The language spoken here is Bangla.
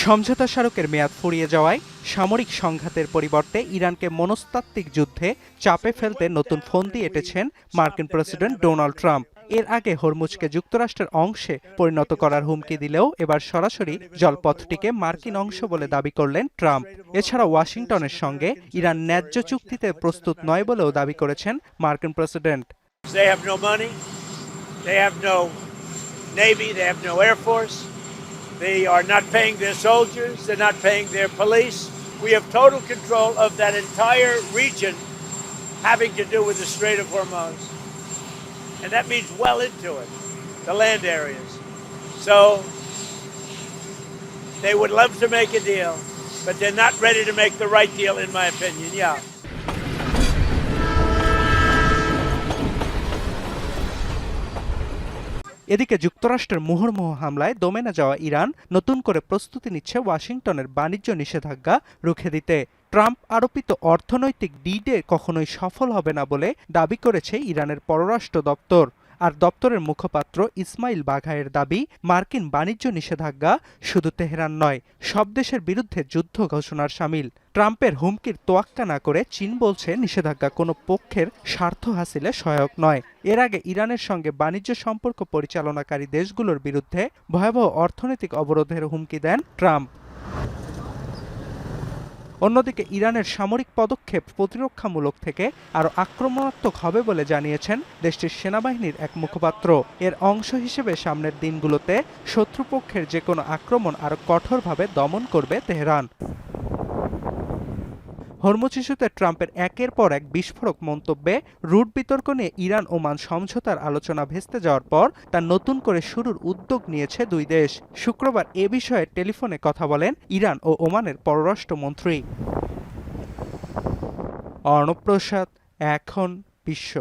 সমঝোতা স্মারকের মেয়াদ ফুরিয়ে যাওয়ায় সামরিক সংঘাতের পরিবর্তে ইরানকে মনস্তাত্ত্বিক যুদ্ধে চাপে ফেলতে নতুন ফন্দি এঁটেছেন মার্কিন প্রেসিডেন্ট ডোনাল্ড ট্রাম্প। এর আগে হরমুজকে যুক্তরাষ্ট্রের অংশে পরিণত করার হুমকি দিলেও এবার সরাসরি জলপথটিকে মার্কিন অংশ বলে দাবি করলেন ট্রাম্প। এছাড়া ওয়াশিংটনের সঙ্গে ইরান ন্যায্য চুক্তিতে প্রস্তুত নয় বলেও দাবি করেছেন মার্কিন president. They are not paying their soldiers, they're not paying their police. We have total control of that entire region having to do with the Strait of Hormuz. And that means well into it, the land areas. So they would love to make a deal, but they're not ready to make the right deal, in my opinion, yeah. এদিকে যুক্তরাষ্ট্রের মুহুর্মুহু হামলায় দমে না যাওয়া ইরান নতুন করে প্রস্তুতি নিচ্ছে ওয়াশিংটনের বাণিজ্য নিষেধাজ্ঞা রুখে দিতে। ট্রাম্প আরোপিত অর্থনৈতিক ডিডে কখনোই সফল হবে না বলে দাবি করেছে ইরানের পররাষ্ট্র দপ্তর। আর দপ্তরের মুখপাত্র ইসমাইল বাঘাইয়ের দাবি, মার্কিন বাণিজ্য নিষেধাজ্ঞা শুধু তেহরান নয়, সব দেশের বিরুদ্ধে যুদ্ধ ঘোষণার শামিল। ট্রাম্পের হুমকির তোয়াক্কা না করে চীন বলছে নিষেধাজ্ঞা কোনো পক্ষের স্বার্থ হাসিলে সহায়ক নয়। এর আগে ইরানের সঙ্গে বাণিজ্য সম্পর্ক পরিচালনাকারী দেশগুলোর বিরুদ্ধে ভয়াবহ অর্থনৈতিক অবরোধের হুমকি দেন ট্রাম্প। অন্যদিকে ইরানের সামরিক পদক্ষেপ প্রতিরক্ষামূলক থেকে আরও আক্রমণাত্মক হবে বলে জানিয়েছেন দেশটির সেনাবাহিনীর এক মুখপাত্র। এর অংশ হিসেবে সামনের দিনগুলোতে শত্রুপক্ষের যে কোনো আক্রমণ আরও কঠোরভাবে দমন করবে তেহরান। হরমুজ ইস্যুতে ট্রাম্পের একের পর এক বিস্ফোরক মন্তব্যে রুট বিতর্ক নিয়ে ইরান ওমান সমঝোতার আলোচনা ভেস্তে যাওয়ার পর তা নতুন করে শুরুর উদ্যোগ নিয়েছে দুই দেশ। শুক্রবার এ বিষয়ে টেলিফোনে কথা বলেন ইরান ও ওমানের পররাষ্ট্রমন্ত্রী। অর্ণব প্রসাদ, এখন বিশ্ব।